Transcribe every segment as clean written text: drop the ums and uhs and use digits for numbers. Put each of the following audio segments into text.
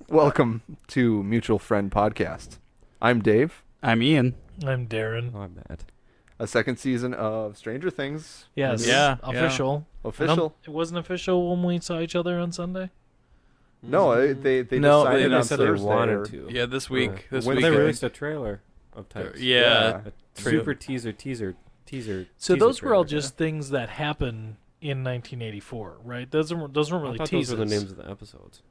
Welcome to Mutual Friend Podcast. I'm Dave. I'm Ian. I'm Darin. Oh, I'm Matt. A second season of Stranger Things. Yes. Yeah. Official. Official. It wasn't official when we saw each other on Sunday? No, they No, decided they on said Thursday. they wanted to. Yeah, this week. This When week. They weekend. released a trailer of types. Yeah. A super teaser. So those were all just things that happen in 1984, right? Those weren't really I thought teasers. those were the names of the episodes.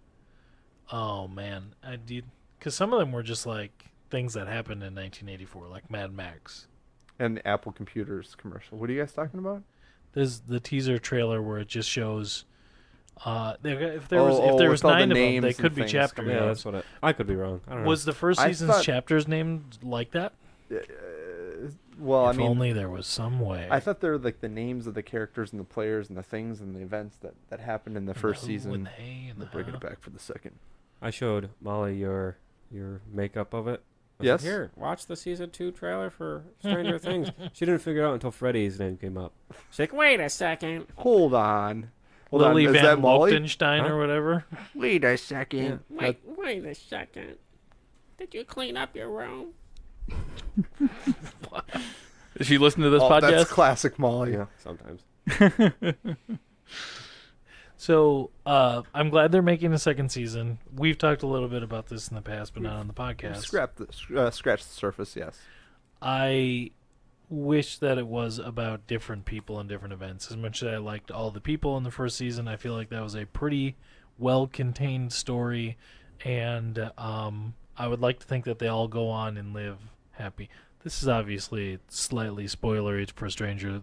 Oh, man. I did. Because some of them were just like things that happened in 1984, like Mad Max. And the Apple Computers commercial. What are you guys talking about? There's the teaser trailer where it just shows... if there with was all the 9 of them, names they and could be things chapters. coming Yeah, out. that's what I could be wrong. I don't know. Was the first I season's thought- chapters named like that? Well, If only there was some way. I thought they were like the names of the characters and the players and the things and the events that happened in the first who season. and they and We're the bringing huh. it back for the second. I showed Molly your makeup of it. I Yes. said, here, watch the season 2 trailer for Stranger Things. She didn't figure it out until Freddie's name came up. She's like, wait a second. Hold on. Lily Is Van that Molly? Lichtenstein Huh? or whatever. Wait a second. Wait a second. Did you clean up your room? Did she listen to this podcast? That's classic Molly. Yeah, sometimes. So I'm glad they're making a second season. We've talked a little bit about this in the past, but not on the podcast. Scratch the surface, yes. I wish that it was about different people and different events. As much as I liked all the people in the first season, I feel like that was a pretty well-contained story, and I would like to think that they all go on and live happy. This is obviously slightly spoilery for Stranger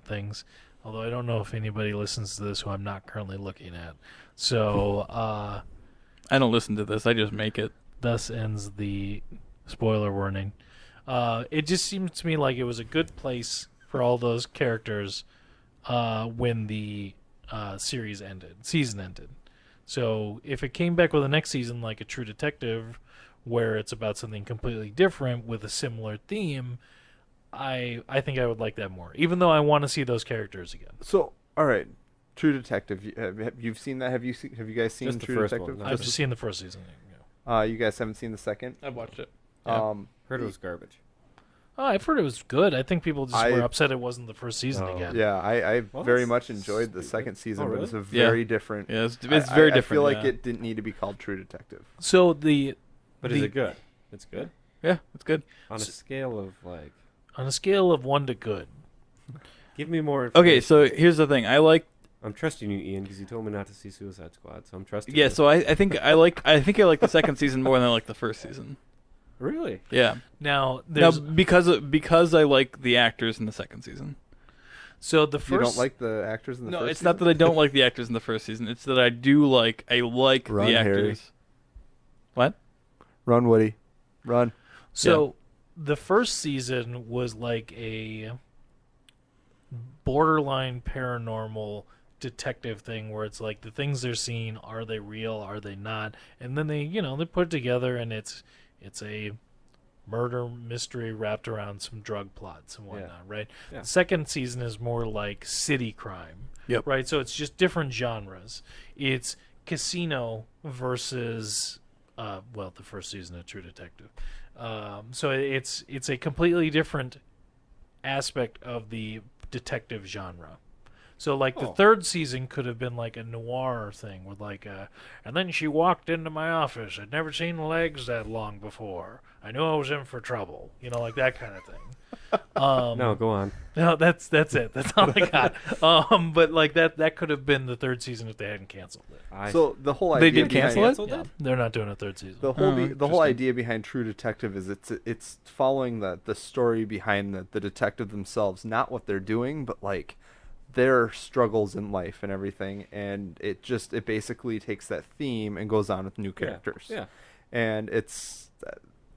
Things, although I don't know if anybody listens to this who I'm not currently looking at. So I don't listen to this. I just make it. thus ends the spoiler warning. It just seems to me like it was a good place for all those characters when the season ended. So if it came back with the next season like a True Detective, where it's about something completely different with a similar theme, I think I would like that more. Even though I want to see those characters again. So, all right, True Detective. You've seen that? Have you guys seen Just the True first Detective? one, I've just seen the first season. You guys haven't seen the second? I watched it. Yeah. Heard it was garbage. Oh, I've heard it was good. I think people just I- were upset it wasn't the first season Oh. again. Yeah, I Well, very that's much enjoyed the stupid. second season, Oh, but it's a really? very different. Yeah, it's I- very I different. feel like yeah. it didn't need to be called True Detective. So But is it good? It's good? Yeah, it's good. On a scale of, like... on a scale of 1 to good, Give me more Okay, information. so here's the thing. I like. I'm trusting you, Ian, because you told me not to see Suicide Squad, so I'm trusting Yeah, you. so I think I like the second season more than I like the first season. Really? Yeah. now Now there's because I like the actors in the second season. so the first You don't like the actors in the No, first it's not season? that I don't like the actors in the first season. It's that I like Run, the Harry. actors. What? Run, Woody. Run. So the first season was like a borderline paranormal detective thing where it's like the things they're seeing, are they real, are they not? And then they put it together and it's a murder mystery wrapped around some drug plots and whatnot, right? Yeah. The second season is more like city crime. Yep. Right? So it's just different genres. It's casino versus the first season of True Detective. So it's a completely different aspect of the detective genre. So like the third season could have been like a noir thing with like and then she walked into my office. I'd never seen legs that long before. I knew I was in for trouble. Like that kind of thing. No, go on. No, that's it. That's all I got. But like that could have been the third season if they hadn't canceled it. So the whole They idea did cancel behind it? Yeah, they're not doing a third season. The whole the whole interesting. idea behind True Detective is it's following the story behind the detective themselves, not what they're doing, but like their struggles in life and everything, and it basically takes that theme and goes on with new characters. Yeah. And it's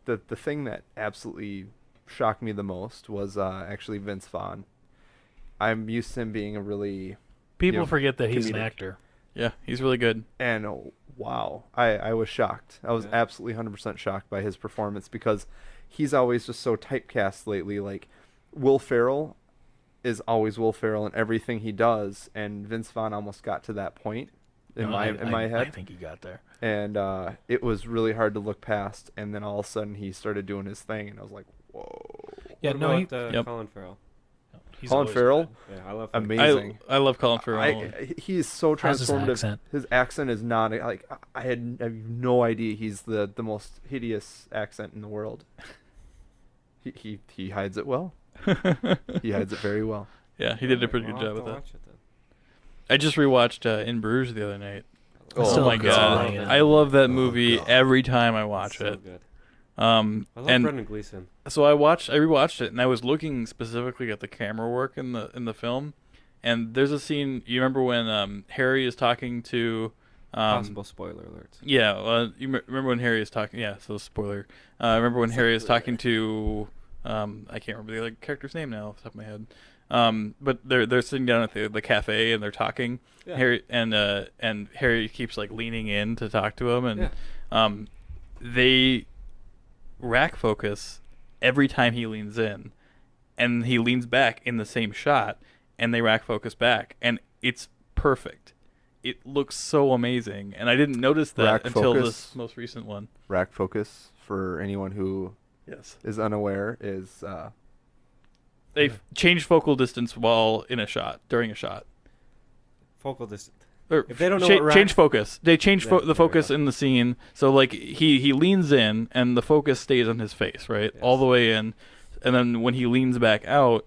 the thing that absolutely shocked me the most was actually Vince Vaughn. I'm used to him being a really People forget that he's an comedic. actor. Yeah, he's really good. And wow, I was shocked. I was absolutely 100% shocked by his performance because he's always just so typecast lately. Like Will Ferrell is always Will Ferrell in everything he does, and Vince Vaughn almost got to that point in No, my head. I think you got there. And it was really hard to look past. And then all of a sudden he started doing his thing, and I was like, whoa. Yeah, What no, about Yep. Colin Farrell? he's Colin always Farrell? good. Yeah, I love him. Amazing. I love Colin Farrell. He is so How's his transformative. accent? His accent is not like I have no idea. He's the most hideous accent in the world. He hides it well. He hides it very well. Yeah, he did a pretty Well, good I'll job with have to that. watch it then. I just rewatched In Bruges the other night. I still Oh my haven't god, seen it. I love that Oh, movie God. every time I watch So it. good. I I love and Brendan Gleeson. so I rewatched it, and I was looking specifically at the camera work in the film. And there's a scene. You remember when Harry is talking to Possible spoiler alerts. Yeah, remember when Harry is talking? Yeah, so spoiler. Remember when Harry is talking to? I can't remember the other character's name now off the top of my head. But they're sitting down at the cafe and they're talking. Yeah. Harry and Harry keeps like leaning in to talk to him, and they rack focus every time he leans in, and he leans back in the same shot, and they rack focus back, and it's perfect. It looks so amazing, and I didn't notice that Rack until focus. this most recent one. Rack focus, for anyone who Yes, is unaware, is they've changed focal distance while in a shot, during a shot. Focal distance. Or If they don't know what rack- change focus. They change Yeah, the there focus we go. in the scene. So like he leans in and the focus stays on his face, right? Yes. All the way in. And then when he leans back out,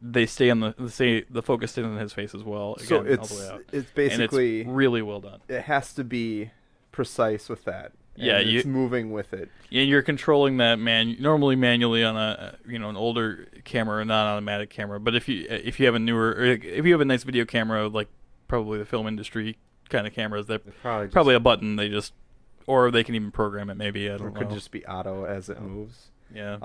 they stay on the focus stays on his face as well. Again, so all the it's way out. it's And basically it's really well done. it has to be precise with that. Yeah, and you- it's moving with it. Yeah, you're controlling that normally manually on an older camera, or non-automatic camera. But if you have a newer, or if you have a nice video camera, like probably the film industry kind of cameras, that It's probably, probably a button they just, or they can even program it. Maybe I Or don't it could know. just be auto as it moves. Yeah.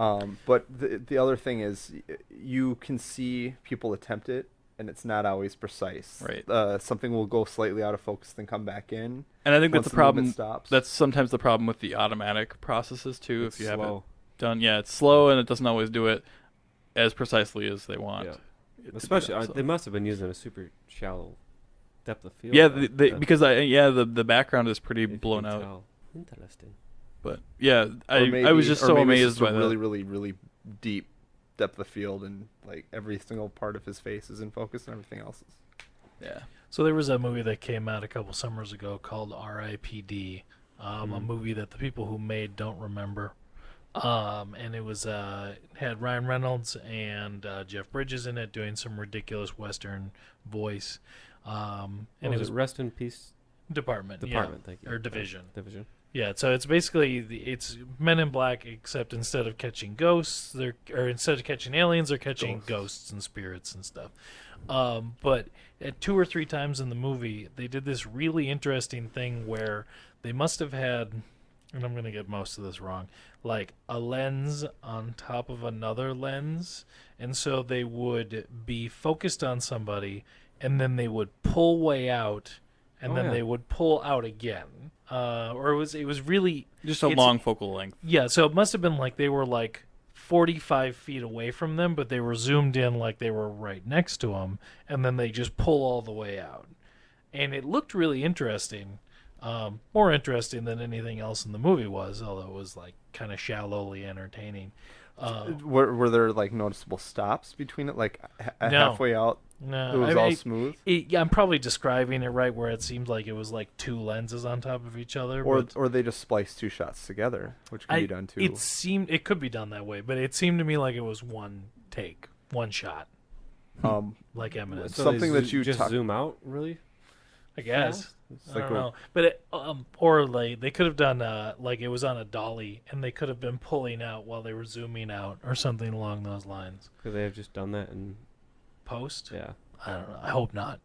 But the other thing is, you can see people attempt it, and it's not always precise. Right. Something will go slightly out of focus, then come back in. And I think that's once the problem. movement stops. That's sometimes the problem with the automatic processes too. it's If you have it slow. done, yeah, it's slow and it doesn't always do it as precisely as they want. Yeah. it to be Especially, done, so. they must have been using a super shallow depth of field. Yeah, though. the background is pretty If you blown can out. tell. Interesting. But yeah, Or I was just so maybe it's amazed just by a that. really, really, really deep depth of field, and like every single part of his face is in focus, and everything else is. Yeah. So there was a movie that came out a couple summers ago called R.I.P.D. A movie that the people who made don't remember. And it was had Ryan Reynolds and Jeff Bridges in it doing some ridiculous Western voice. And it was Rest in Peace Department. Department. Thank you. Or Division. Division. Yeah, so it's basically it's Men in Black, except instead of catching ghosts, instead of catching aliens, they're catching ghosts and spirits and stuff. But at 2 or 3 times in the movie, they did this really interesting thing where they must have had, and I'm going to get most of this wrong, like a lens on top of another lens, and so they would be focused on somebody, and then they would pull way out, and then they would pull out again. Or it was really Just a it's- long focal length. Yeah, so it must have been like they were like 45 feet away from them, but they were zoomed in like they were right next to them, and then they just pull all the way out. And it looked really interesting, more interesting than anything else in the movie was, although it was like kind of shallowly entertaining. Were there like noticeable stops between it, like No. halfway out? No, It was all smooth, yeah, I'm probably describing it right, where it seemed like it was like 2 lenses on top of each other. or but they just spliced 2 shots together, which can be done too. It could be done that way, but it seemed to me like it was one take, one shot, like Eminence. So something they that you just talk- zoom out, really? I guess. It's I like don't know. But or like they could have done like it was on a dolly, and they could have been pulling out while they were zooming out, or something along those lines. Could they have just done that and Post? yeah? I don't know. I hope not.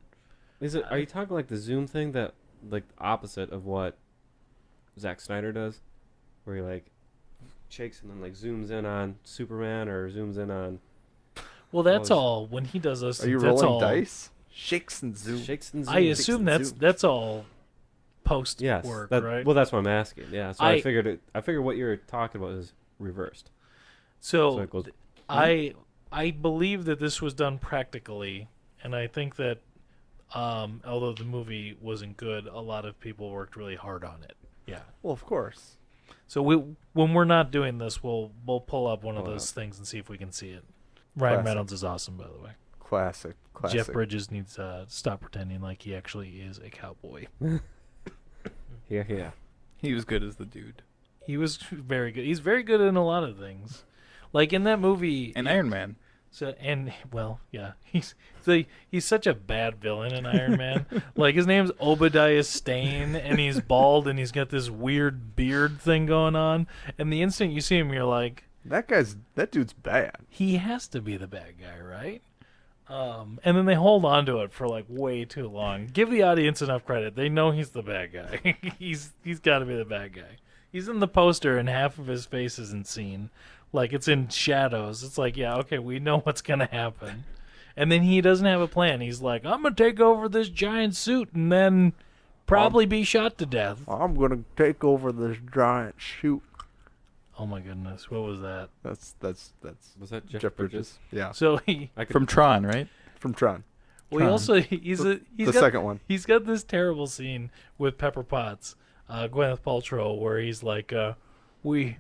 Is it? Are you talking like the zoom thing that like the opposite of what Zack Snyder does, where he like shakes and then like zooms in on Superman or zooms in on Well, that's Was- all. When he does those, Are you that's rolling all, dice? Shakes and zoom. shakes and zooms? I assume Shakes and that's all post yes. work, that- right? Well, that's what I'm asking. Yeah, so I I figured it. I figured what you're talking about is reversed. So So it goes. I believe that this was done practically, and I think that Although the movie wasn't good, a lot of people worked really hard on it. Yeah. Well, of course. So when we're not doing this, we'll pull up one of those things and see if we can see it. Ryan Classic. Reynolds is awesome, by the way. Classic. Jeff Bridges needs to stop pretending like he actually is a cowboy. Yeah. He was good as the dude. He was very good. He's very good in a lot of things. Like in that movie, And Iron Man. He's such a bad villain in Iron Man. Like his name's Obadiah Stane, and he's bald, and he's got this weird beard thing going on. And the instant you see him, you're like, that dude's bad. he has to be the bad guy, right? And then they hold on to it for like way too long. Give the audience enough credit; they know he's the bad guy. he's got to be the bad guy. He's in the poster, and half of his face isn't seen. Like, it's in shadows. It's like, yeah, okay, we know what's going to happen. And then he doesn't have a plan. He's like, I'm going to take over this giant suit and then probably be shot to death. I'm going to take over this giant shoot. Oh, my goodness. What was that? That's Was that Jeff Bridges. Yeah. So he... From Tron, right? From Tron. Well, he also... He's The got, second one. He's got this terrible scene with Pepper Potts, Gwyneth Paltrow, where he's like, we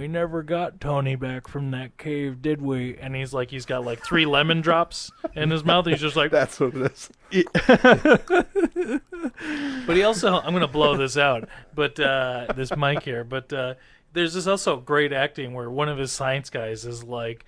never got Tony back from that cave, did we? And he's got like 3 lemon drops in his mouth. He's just like... That's what it is. But he also... I'm going to blow this out, but this mic here. But there's this also great acting where one of his science guys is like,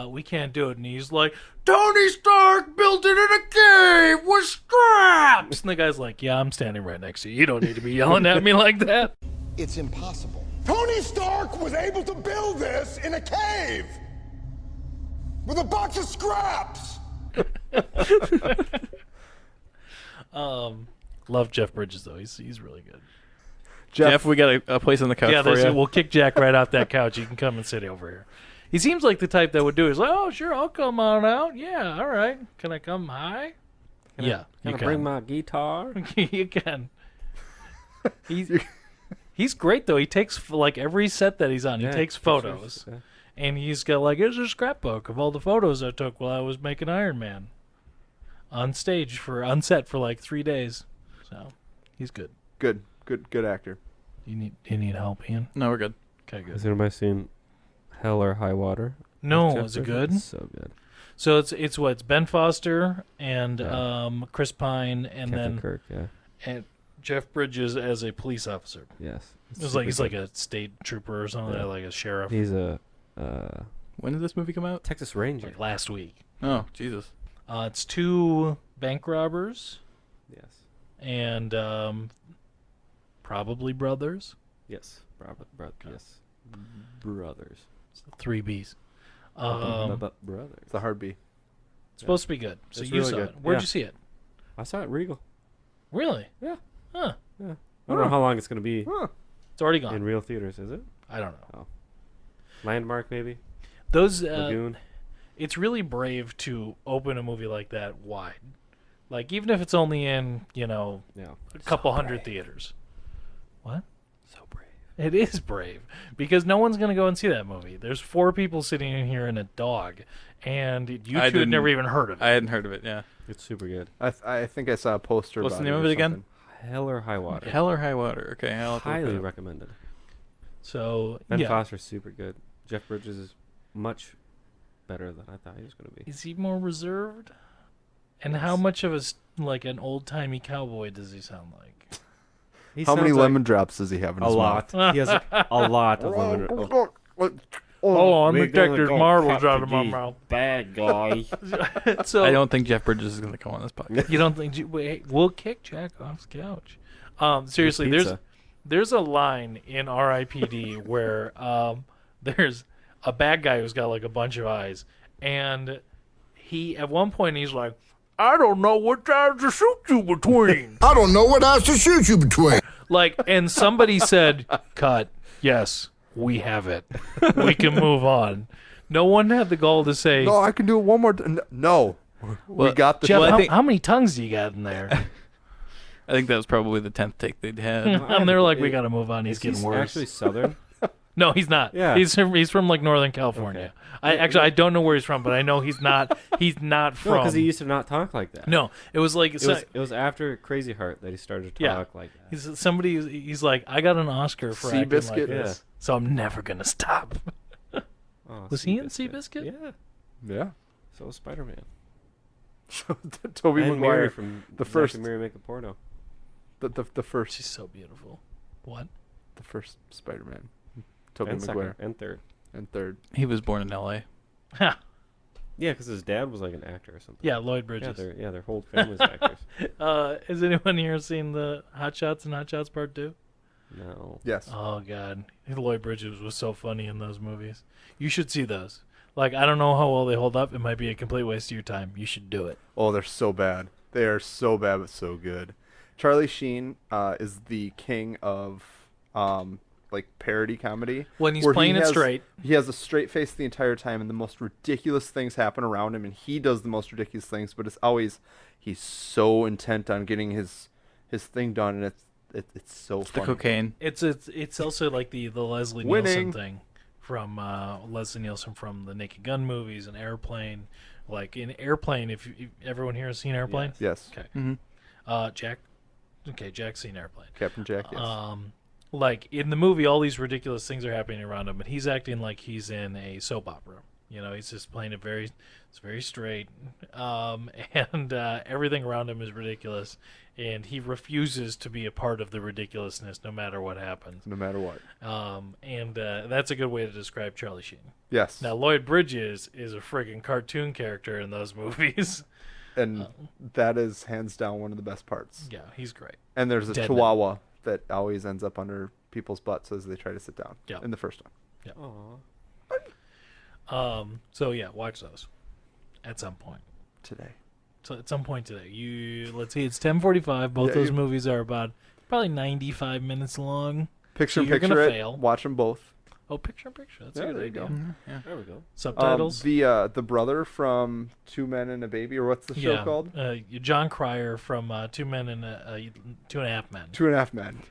we can't do it. And he's like, Tony Stark built it in a cave with straps. And the guy's like, yeah, I'm standing right next to you. You don't need to be yelling at me like that. It's impossible. Tony Stark was able to build this in a cave with a box of scraps. Love Jeff Bridges, though. He's really good. Jeff, we got a place on the couch for you. We'll kick Jack right off that couch. You can come and sit over here. He seems like the type that would do it. He's like, oh, sure, I'll come on out. Yeah, all right. Can I come high? Can I bring my guitar? You can. He's great, though. He takes, like, every set that he's on, he takes photos. Yeah. And he's got, like, here's a scrapbook of all the photos I took while I was making Iron Man. On set for, like, 3 days. So, he's good. Good actor. Do you need help, Ian? No, we're good. Okay, good. Has anybody seen Hell or High Water? No, is it good? It's so good. So it's Ben Foster and Chris Pine and Captain then Kirk, yeah. and Jeff Bridges as a police officer. Yes. It's like he's like a state trooper or something, like a sheriff. He's a When did this movie come out? Texas Ranger. Like last week. Oh, Jesus. It's 2 bank robbers Yes. and probably brothers. Yes. Yes. Brothers. 3 Bs. Brothers. It's a hard B. It's supposed to be good. So It's you really saw good. it. Where'd Yeah. you see it? I saw it Regal. Really? Yeah. Huh. Yeah. I don't know how long it's going to be It's already gone. in real theaters, is it? I don't know. Landmark, maybe? Those Lagoon? it's really brave to open a movie like that wide. Like, even if it's only in, a couple hundred theaters. What? So brave. It is brave. Because no one's going to go and see that movie. There's 4 people sitting in here and a dog. And you two had never even heard of it. I hadn't heard of it, yeah. It's super good. I think I saw a poster What's about the name it of or it again? something. Hell or High Water. Hell or High Water. Okay, I'll have to look Highly that up. recommended. So, Ben yeah. Foster's super good. Jeff Bridges is much better than I thought he was going to be. Is he more reserved? And how much of an old-timey cowboy does he sound like? He How many sounds like lemon drops does he have in a his lot. He has a lot of lemon. Oh, I'm Big detecting Lemon marbles Gold out of my Captain mouth. Bad guy. So I don't think Jeff Bridges is going to come on this podcast. You don't think? Wait, we'll kick Jack off the couch. Seriously, Pizza. there's a line in R.I.P.D. where there's a bad guy who's got like a bunch of eyes, and he at one point he's like, I don't know what eyes to shoot you between. I don't know what eyes to shoot you between. Like, and somebody said, cut. Yes, we have it. We can move on. No one had the gall to say, No, I can do it one more time. No. We got the Jeff, Well, I think- how many tongues do you got in there? I think that was probably the 10th take they'd had. And they're like, we got to move on. He's Is getting he worse. actually Southern? No, he's not. Yeah. He's from like Northern California. Okay. I don't know where he's from, but I know he's not. He's not from. No, because he used to not talk like that. No, it was like It was after Crazy Heart that he started to Yeah. talk like that. He's like, I got an Oscar for acting like Seabiscuit? this, so I'm never gonna stop. Oh, Was he in Seabiscuit? Seabiscuit? Yeah. Yeah. So was Spider-Man. So Tobey And Mary Maguire, from the Zack first, Oh, and Mary Make a Porno. the first, She's so beautiful. What? the first Spider-Man. Tobey And Maguire. second and third. And third. He was born in L.A. Ha. Yeah, because his dad was like an actor or something. Yeah, Lloyd Yeah, Bridges. their whole family's actors. Has anyone here seen the Hot Shots and Hot Shots Part 2? No. Yes. Oh, God. Lloyd Bridges was so funny in those movies. You should see those. Like, I don't know how well they hold up. It might be a complete waste of your time. You should do it. Oh, they're so bad. They are so bad, but so good. Charlie Sheen is the king of like parody comedy. When he's where playing it straight. He has a straight face the entire time, and the most ridiculous things happen around him, and he does the most ridiculous things. But it's always he's so intent on getting his thing done, and it's so The funny. cocaine. It's also like the Leslie Winning. Nielsen thing from Leslie Nielsen from the Naked Gun movies and Airplane. Like in Airplane, if everyone here has seen Airplane, Yes. okay. Mm-hmm. Jack. Okay, Jack's seen Airplane. Captain Jack. Yes. Like in the movie, all these ridiculous things are happening around him, and he's acting like he's in a soap opera. You know, he's just playing it it's very straight, and everything around him is ridiculous, and he refuses to be a part of the ridiculousness, no matter what happens. No matter what. And that's a good way to describe Charlie Sheen. Yes. Now, Lloyd Bridges is a friggin' cartoon character in those movies. And that is hands down one of the best parts. Yeah, he's great. And there's a Dead chihuahua that always ends up under people's butts as they try to sit down. Yeah. In the first one. Aw. So yeah, watch those at some point. Today. So at some point today, let's see, it's 10:45. Both Yeah, those you- movies are about probably 95 minutes long. Picture So in you're picture gonna it. fail. Watch them both. Oh, picture in picture. That's Yeah, a good there you idea. go. There we go. Subtitles. The brother from Two Men and a Baby, or what's the show yeah, called? John Cryer from Two Men and Two and a Half Men. 2.5 Men.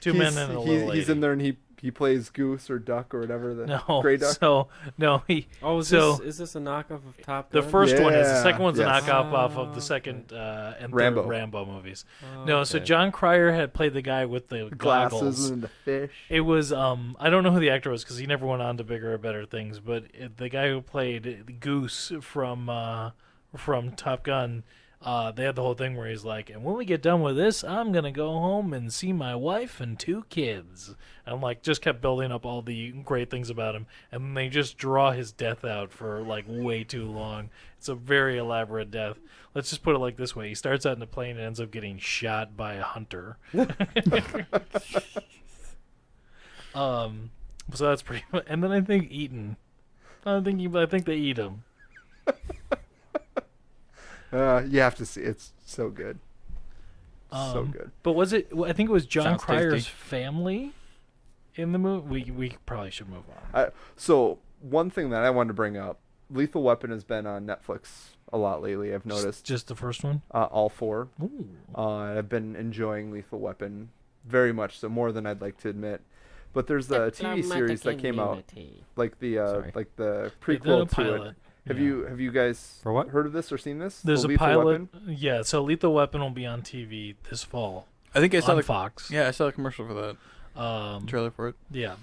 Two Men and a Little Lady. He's in there and he plays goose or duck or whatever. The No, gray duck. so no, he. Oh, is this a knockoff of Top The Gun? first one is. The Yeah, second one's yes. a knockoff off of the second and Rambo. third Rambo movies. Oh, No, so okay. John Cryer had played the guy with the Glasses goggles. and the fish. It was I don't know who the actor was because he never went on to bigger or better things. But the guy who played Goose from Top Gun, they had the whole thing where he's like, "And when we get done with this, I'm gonna go home and see my wife and 2 kids." And like just kept building up all the great things about him, and they just draw his death out for like way too long. It's a very elaborate death. Let's just put it like this way: he starts out in a plane and ends up getting shot by a hunter. So that's pretty. And then I think eaten. I think they eat him. You have to see. It's so good. So good. But was it? I think it was John Sounds Cryer's tasty. family in the movie. We probably should move on. So one thing that I wanted to bring up: Lethal Weapon has been on Netflix a lot lately. I've noticed. Just the first one. All 4. Ooh. I've been enjoying Lethal Weapon very much, so more than I'd like to admit. But there's the TV series that came out, like the Sorry. like the They did a prequel to pilot. it. Have Yeah. you guys For what? heard of this or seen this? There's The a Lethal pilot. Weapon? Yeah. So Lethal Weapon will be on TV this fall I think I saw on the Fox. Yeah, I saw the commercial for that trailer for it. Yeah,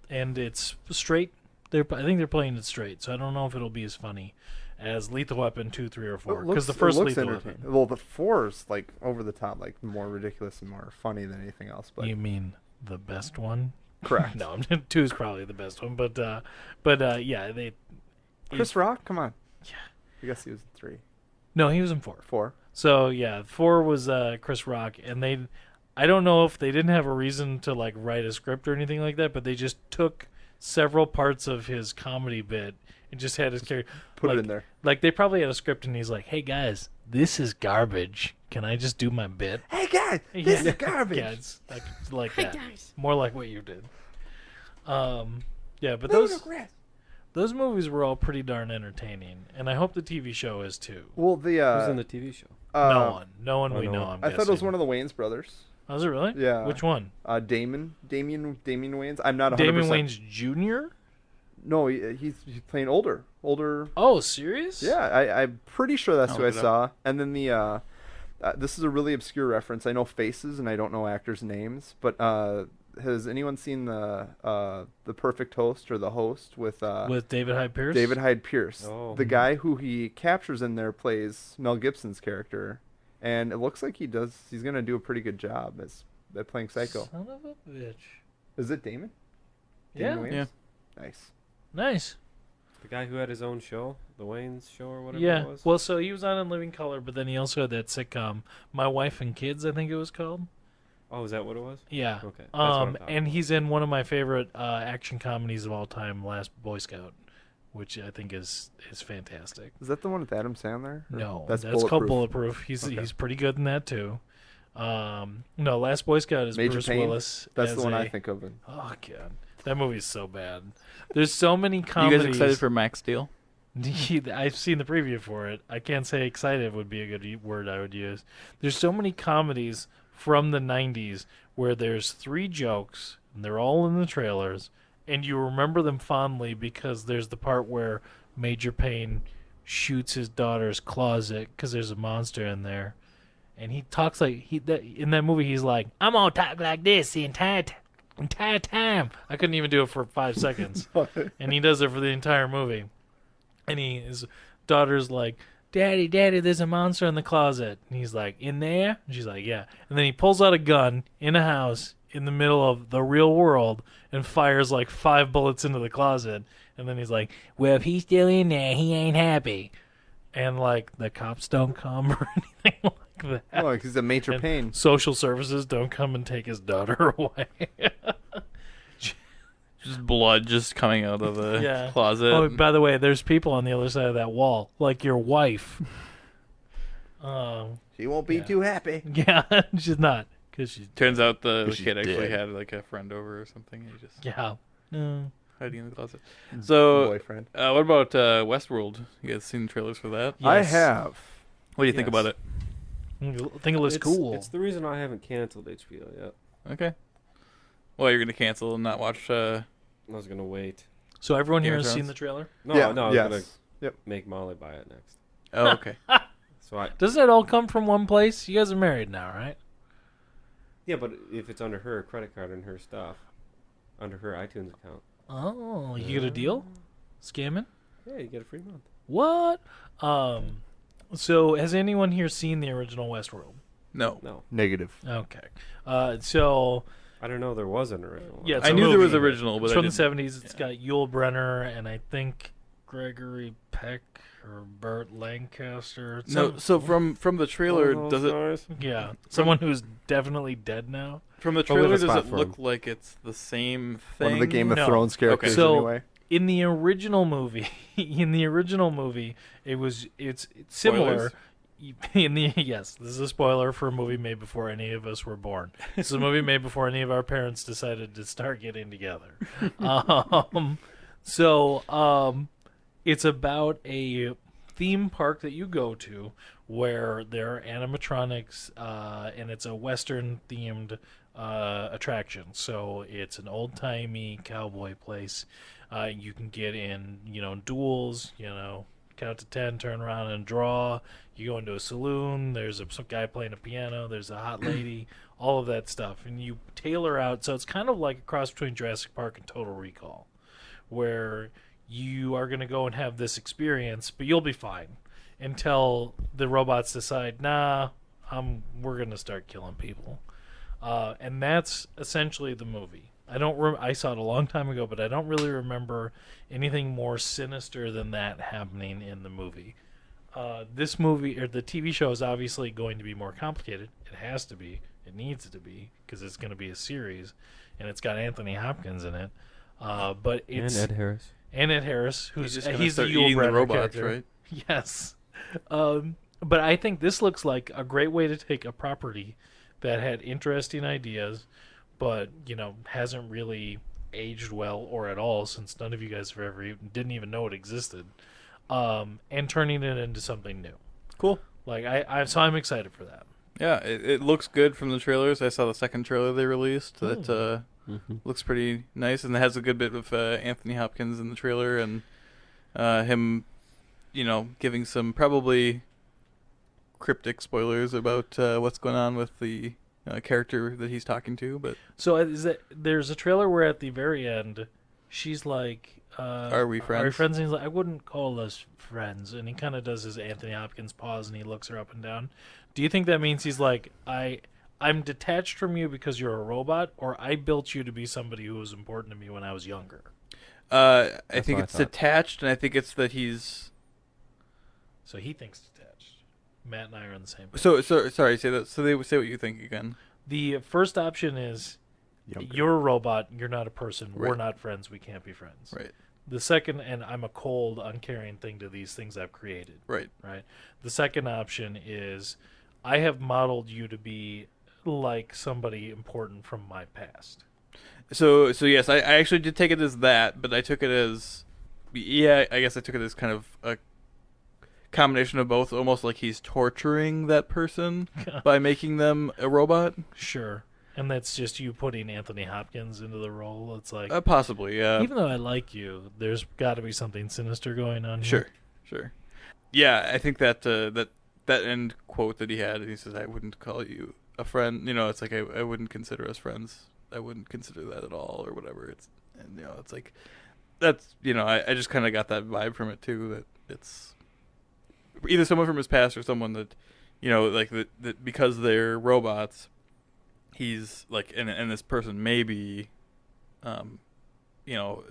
and it's straight. I think they're playing it straight, so I don't know if it'll be as funny as Lethal Weapon 2, 3, or 4. Because the first Lethal entertaining. Weapon. Well, the 4 is like over the top, like more ridiculous and more funny than anything else. But You mean the best one? correct. No, 2 is probably the best one, but yeah, they. Chris Rock, come on. Yeah. I guess he was in 3, No, he was in 4. 4. So yeah, 4 was Chris Rock, and I don't know if they didn't have a reason to like write a script or anything like that, but they just took several parts of his comedy bit and just had his character Put like, it in there. Like they probably had a script, and he's like, "Hey guys, this is garbage. Can I just do my bit?" Hey guys, this Yeah. is garbage. Yeah, it's like that. More like what you did. Yeah, but those movies were all pretty darn entertaining, and I hope the TV show is too. Well, the Who's in the TV show? No one we no know. one. I'm I thought it was guessing. one of the Wayans brothers. Oh, is it really? Yeah. Which one? Damian Wayans. I'm not 100%. Damon Wayans Jr.? No, he's playing older. Oh, serious? Yeah, I'm pretty sure that's I'll who I look it saw. And then the this is a really obscure reference. I know faces and I don't know actors' names, but has anyone seen the Perfect Host or The Host with David Hyde Pierce? David Hyde Pierce? Oh. The guy who he captures in there plays Mel Gibson's character, and it looks like he's gonna do a pretty good job at playing Psycho. Son of a bitch. Is it Damon? Yeah. Wayans? Yeah. Nice. Nice. The guy who had his own show, the Wayne's show or whatever Yeah. it was. Well, so he was on In Living Color, but then he also had that sitcom, My Wife and Kids, I think it was called. Oh, is that what it was? Yeah. Okay. That's what I'm talking And about. he's in one of my favorite action comedies of all time, Last Boy Scout, which I think is fantastic. Is that the one with Adam Sandler? Or No, that's called Bulletproof. Bulletproof. He's pretty good in that too. No, Last Boy Scout is Major Bruce Payne? Willis. That's as the one I a- think of. Oh god, that movie's so bad. There's so many You comedies. guys excited for Max Steel? I've seen the preview for it. I can't say excited would be a good word I would use. There's so many comedies from the 90s where there's 3 jokes, and they're all in the trailers, and you remember them fondly because there's the part where Major Payne shoots his daughter's closet because there's a monster in there. And he talks like in that movie. He's like, "I'm gonna talk like this the entire time." I couldn't even do it for 5 seconds, and he does it for the entire movie. And his daughter's like, "Daddy, there's a monster in the closet." And he's like, "In there?" And she's like, "Yeah." And then he pulls out a gun in a house in the middle of the real world and fires like 5 bullets into the closet. And then he's like, "Well, if he's still in there, he ain't happy." And like the cops don't come or anything like that. Oh, he's a Major And Payne. social services don't come and take his daughter away. Just blood just coming out of the Yeah. closet. Oh, by the way, there's people on the other side of that wall, like your wife. She won't be Yeah. too happy. Yeah, she's not, because she's Turns out the She's kid actually dead. had like a friend over or something. He just yeah. No. hiding in the closet. So, Boyfriend. what about Westworld? You guys seen trailers for that? I Yes. have. What do you think Yes. about it? I think it looks cool. It's the reason I haven't canceled HBO yet. Okay. Well, you're gonna cancel and not watch. I was gonna wait. So everyone Game here of has seen Thrones? the trailer? No, Yeah, no, I was yes. gonna Yep. make Molly buy it next. Oh, okay. So I Doesn't it all come from one place? You guys are married now, right? yeah, but if it's under her credit card and her stuff, under her iTunes account, Oh, you get a deal? Scamming? yeah, you get a free month. What? So has anyone here seen the original Westworld? No. No, Negative. Okay. So I don't know. There was an original. one. Yeah, it's I a knew there was movie. original, but it's I from the didn't- '70s. It's got Yul Brynner and I think Gregory Peck or Burt Lancaster. No. So from the trailer, All does those it stars. Yeah, someone who's definitely dead now. from the Oh, we have trailer a does spot it for look him. like it's the same thing? One of the Game of No. Thrones characters, So- anyway. In the original movie, it's similar. Spoilers? Yes, this is a spoiler for a movie made before any of us were born. This is a movie made before any of our parents decided to start getting together. It's about a theme park that you go to where there are animatronics, and it's a Western themed attraction. So it's an old timey cowboy place. You can get in, duels, count to 10, turn around and draw. You go into a saloon, there's some guy playing a piano, there's a hot lady, all of that stuff. And you tailor out, so it's kind of like a cross between Jurassic Park and Total Recall, where you are going to go and have this experience, but you'll be fine until the robots decide, nah, we're going to start killing people. And that's essentially the movie. I saw it a long time ago, but I don't really remember anything more sinister than that happening in the movie. This movie, or the TV show, is obviously going to be more complicated. It has to be. It needs to be, because it's going to be a series, and it's got Anthony Hopkins in it. But it's And Ed Harris. Ed Harris, who's He's just gonna the start Yul eating the Brynner robots, character. right? Yes. But I think this looks like a great way to take a property that had interesting ideas, but, hasn't really aged well or at all, since none of you guys didn't even know it existed, and turning it into something new. Cool. Like, so I'm excited for that. Yeah, it looks good from the trailers. I saw the second trailer they released that looks pretty nice, and it has a good bit of Anthony Hopkins in the trailer, and him, giving some probably cryptic spoilers about what's going on with the character that he's talking to. But So there's a trailer where at the very end, she's like, are we friends? Are we friends? And he's like, I wouldn't call us friends. And he kind of does his Anthony Hopkins pause, and he looks her up and down. Do you think that means he's like, I'm detached from you because you're a robot, or I built you to be somebody who was important to me when I was younger? I think it's detached, and I think it's that he's... So he thinks detached. Matt and I are on the same page. So sorry, say that. So they say what you think again. The first option is, you're a robot, you're not a person, Right. we're not friends, we can't be friends. Right. The second, and I'm a cold, uncaring thing to these things I've created. Right. Right. The second option is, I have modeled you to be like somebody important from my past. So yes, I actually did take it as that, but I took it as, I guess I took it as kind of a combination of both, almost like he's torturing that person by making them a robot. Sure. And that's just you putting Anthony Hopkins into the role. It's like, Possibly, yeah. even though I like you, there's got to be something sinister going on here. Sure. Yeah, I think that that end quote that he had, he says, "I wouldn't call you a friend." It's like I wouldn't consider us friends. I wouldn't consider that at all, or whatever. It's like that's I just kind of got that vibe from it too. That it's either someone from his past or someone that like that because they're robots. He's like, and this person may be,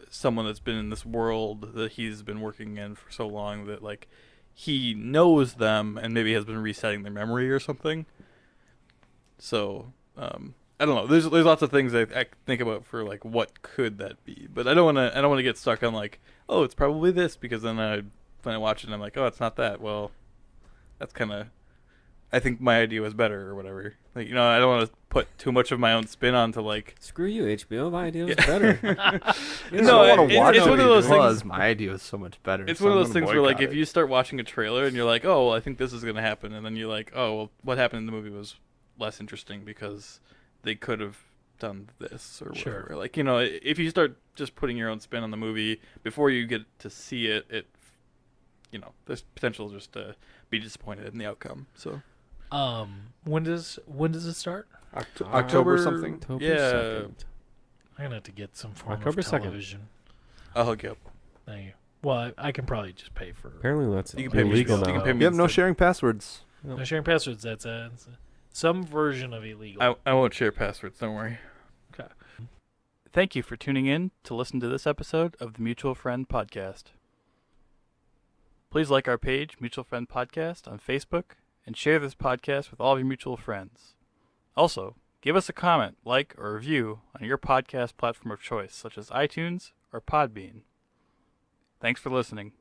someone that's been in this world that he's been working in for so long that like he knows them and maybe has been resetting their memory or something. So I don't know. There's lots of things I think about for like what could that be, but I don't want to get stuck on like, oh, it's probably this, because then when I watch it I'm like, oh, it's not that. Well, that's kind of, I think my idea was better or whatever. Like, I don't want to put too much of my own spin onto like. Screw you, HBO. My idea was better. No, I want to watch it's it. one of those things. My idea was so much better. It's so one of I'm those gonna things where like boycott if you start watching a trailer and you're like, oh, well, I think this is going to happen, and then you're like, oh, well, what happened in the movie was less interesting because they could have done this or whatever. Sure. Like, if you start just putting your own spin on the movie before you get to see it, there's potential just to be disappointed in the outcome. So. When does it start? October something. October Yeah. 2nd. I'm gonna have to get some form October of 2nd. television. I'll hook you up. Thank you. Well, I can probably just pay for. Apparently that's You can pay me. illegal You can now. pay me. You have no instead. sharing passwords. No sharing passwords. That's some version of illegal. I won't share passwords. Don't worry. Okay. Thank you for tuning in to listen to this episode of the Mutual Friend Podcast. Please like our page, Mutual Friend Podcast, on Facebook, and share this podcast with all of your mutual friends. Also, give us a comment, like, or review on your podcast platform of choice, such as iTunes or Podbean. Thanks for listening.